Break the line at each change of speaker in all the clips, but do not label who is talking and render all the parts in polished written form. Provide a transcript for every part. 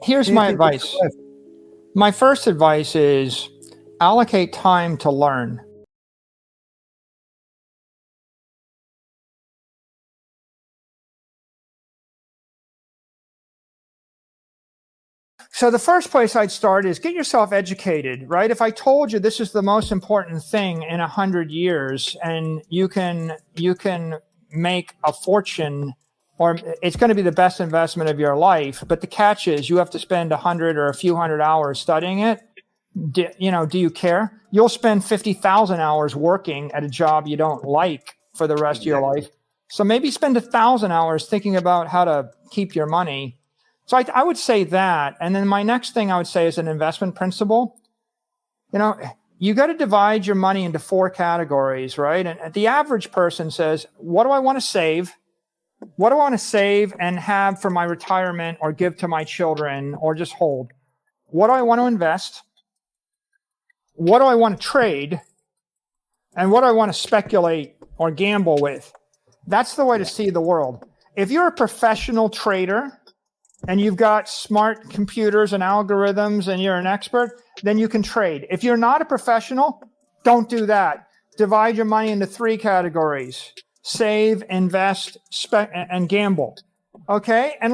Here's my advice. My first advice is allocate time to learn. So the first place I'd start is get yourself educated, right? If I told you this is the most important thing in 100 years and you can make a fortune, or it's going to be the best investment of your life, but the catch is you have to spend 100 or a few hundred hours studying it. Do you care? You'll spend 50,000 hours working at a job you don't like for the rest of your life. So maybe spend 1,000 hours thinking about how to keep your money. So I would say that. And then my next thing I would say is an investment principle. You got to divide your money into 4 categories, right? And the average person says, what do I want to save? What do I want to save and have for my retirement or give to my children or just hold? What do I want to invest? What do I want to trade? And what do I want to speculate or gamble with? That's the way to see the world. If you're a professional trader, and you've got smart computers and algorithms and you're an expert, then you can trade. If you're not a professional, don't do that. Divide your money into 3 categories: save, invest, and gamble. Okay? And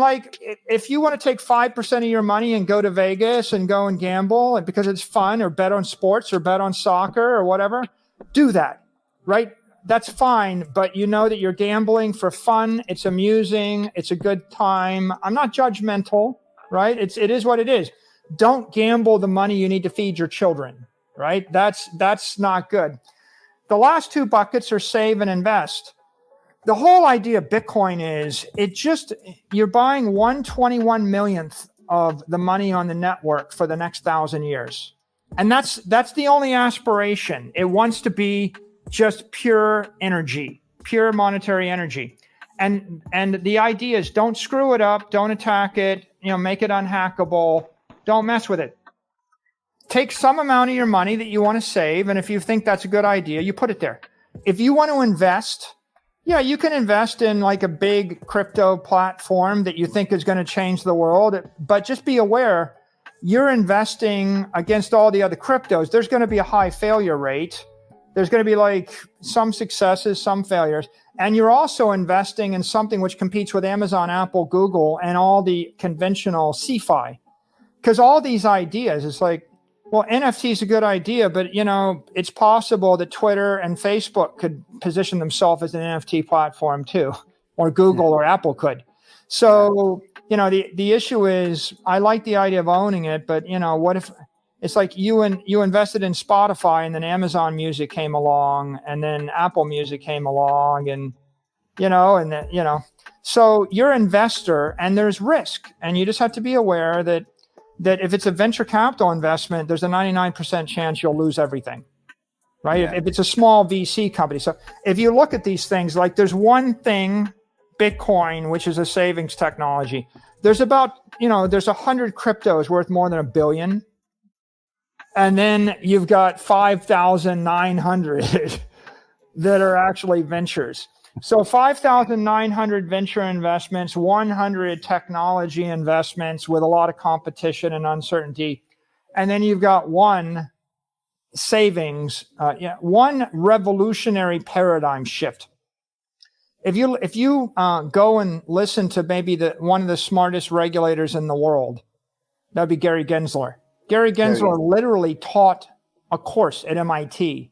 if you want to take 5% of your money and go to Vegas and go and gamble because it's fun, or bet on sports or bet on soccer or whatever, do that, right? That's fine, but you know that you're gambling for fun. It's amusing. It's a good time. I'm not judgmental, right? It is what it is. Don't gamble the money you need to feed your children, right? That's not good. The last 2 buckets are save and invest. The whole idea of Bitcoin is you're buying 1/21 millionth of the money on the network for the next 1,000 years. And that's the only aspiration. It wants to be just pure energy, pure monetary energy. And the idea is don't screw it up, don't attack it, make it unhackable, don't mess with it. Take some amount of your money that you want to save, and if you think that's a good idea, you put it there. If you want to invest, you can invest in a big crypto platform that you think is going to change the world, but just be aware, you're investing against all the other cryptos. There's going to be a high failure rate. There's going to be some successes, some failures. And you're also investing in something which competes with Amazon, Apple, Google, and all the conventional CeFi. Because all these ideas, it's NFT is a good idea, but it's possible that Twitter and Facebook could position themselves as an NFT platform too, or Google or Apple could. So, the issue is, I like the idea of owning it, but what if it's you invested in Spotify, and then Amazon Music came along, and then Apple Music came along, and so you're an investor, and there's risk, and you just have to be aware that if it's a venture capital investment, there's a 99% chance you'll lose everything, right? If it's a small VC company. So if you look at these things, there's one thing, Bitcoin, which is a savings technology. There's there's 100 cryptos worth more than $1 billion. And then you've got 5,900 that are actually ventures. So 5,900 venture investments, 100 technology investments with a lot of competition and uncertainty. And then you've got one savings, one revolutionary paradigm shift. If you go and listen to maybe one of the smartest regulators in the world, that'd be Gary Gensler. Gary Gensler literally taught a course at MIT.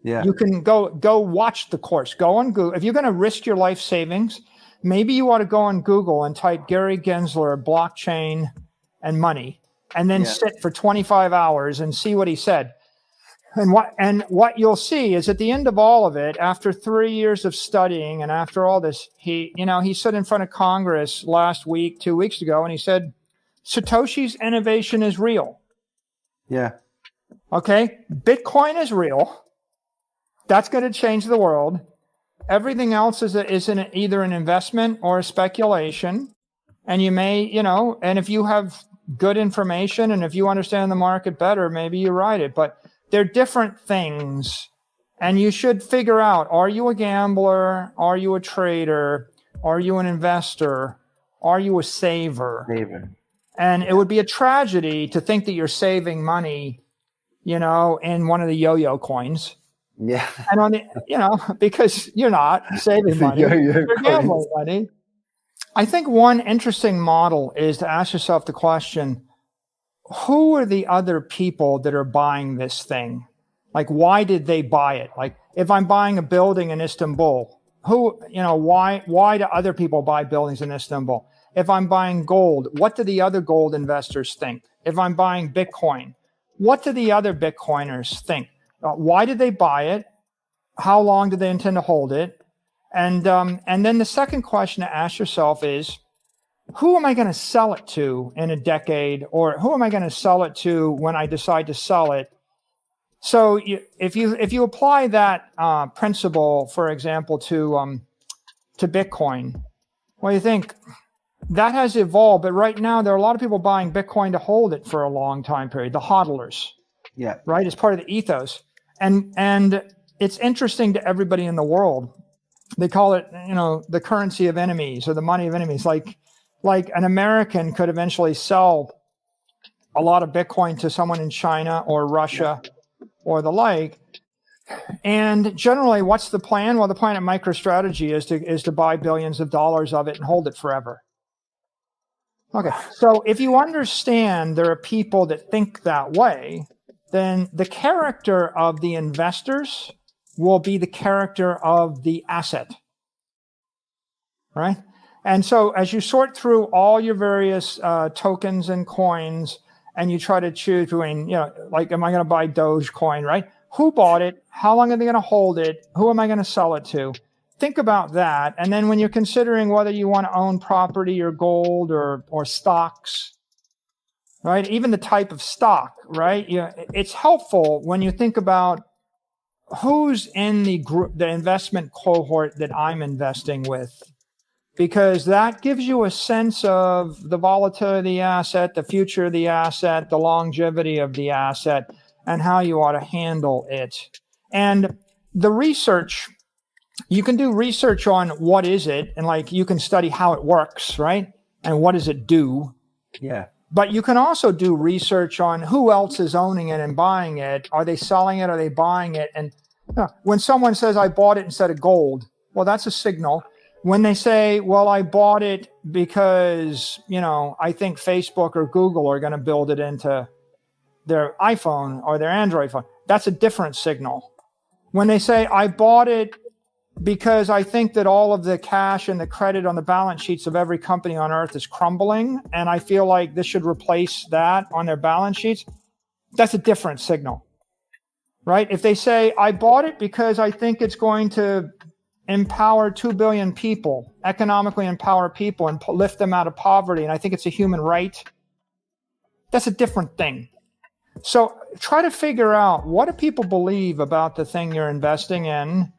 Yeah. You can go watch the course. Go on Google. If you're going to risk your life savings, maybe you ought to go on Google and type Gary Gensler blockchain and money, and then sit for 25 hours and see what he said. And what you'll see is at the end of all of it, after 3 years of studying and after all this, he stood in front of Congress last week, 2 weeks ago, and he said, Satoshi's innovation is real.
Yeah.
Okay. Bitcoin is real. That's going to change the world. Everything else is either an investment or a speculation. And you may, and if you have good information and if you understand the market better, maybe you ride it. But they're different things. And you should figure out, are you a gambler? Are you a trader? Are you an investor? Are you a saver? And it would be a tragedy to think that you're saving money, in one of the yo-yo coins.
Yeah.
And on the, because you're not saving money, you're gambling money. I think one interesting model is to ask yourself the question, who are the other people that are buying this thing? Like, why did they buy it? Like, if I'm buying a building in Istanbul, why do other people buy buildings in Istanbul? If I'm buying gold, what do the other gold investors think? If I'm buying Bitcoin, what do the other Bitcoiners think? Why did they buy it? How long do they intend to hold it? And then the second question to ask yourself is, who am I going to sell it to in a decade? Or who am I going to sell it to when I decide to sell it? So if you apply that principle, for example, to Bitcoin, well, you think that has evolved, but right now there are a lot of people buying Bitcoin to hold it for a long time period, the hodlers.
Yeah. Right?
It's part of the ethos. And it's interesting to everybody in the world. They call it, the currency of enemies or the money of enemies. Like an American could eventually sell a lot of Bitcoin to someone in China or Russia or the like. And generally, what's the plan? Well, the plan at MicroStrategy is to buy billions of dollars of it and hold it forever. Okay, so if you understand there are people that think that way, then the character of the investors will be the character of the asset, right? And so as you sort through all your various tokens and coins, and you try to choose between, like, am I going to buy Dogecoin, right? Who bought it? How long are they going to hold it? Who am I going to sell it to? Think about that. And then when you're considering whether you want to own property or gold or stocks, right? Even the type of stock, right? It's helpful when you think about who's in the group, the investment cohort that I'm investing with, because that gives you a sense of the volatility of the asset, the future of the asset, the longevity of the asset, and how you ought to handle it. And the research, you can do research on what is it, and like you can study how it works, right? And what does it do?
Yeah.
But you can also do research on who else is owning it and buying it. Are they selling it? Are they buying it? And when someone says, I bought it instead of gold, well, that's a signal. When they say, well, I bought it because, I think Facebook or Google are going to build it into their iPhone or their Android phone, that's a different signal. When they say, I bought it because I think that all of the cash and the credit on the balance sheets of every company on earth is crumbling, and I feel like this should replace that on their balance sheets, that's a different signal, right? If they say, I bought it because I think it's going to empower 2 billion people, economically empower people and lift them out of poverty, and I think it's a human right, that's a different thing. So try to figure out, what do people believe about the thing you're investing in?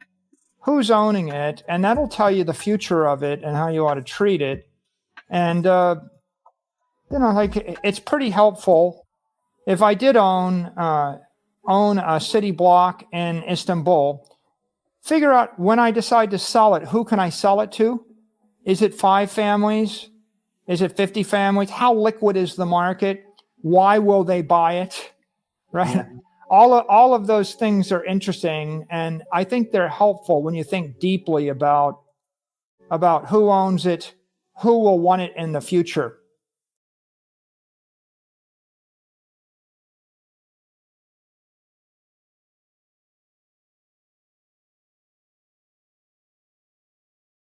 Who's owning it? And that'll tell you the future of it and how you ought to treat it. And, it's pretty helpful. If I did own a city block in Istanbul, figure out when I decide to sell it, who can I sell it to? Is it 5 families? Is it 50 families? How liquid is the market? Why will they buy it? Right? Yeah. All of those things are interesting, and I think they're helpful when you think deeply about who owns it, who will want it in the future.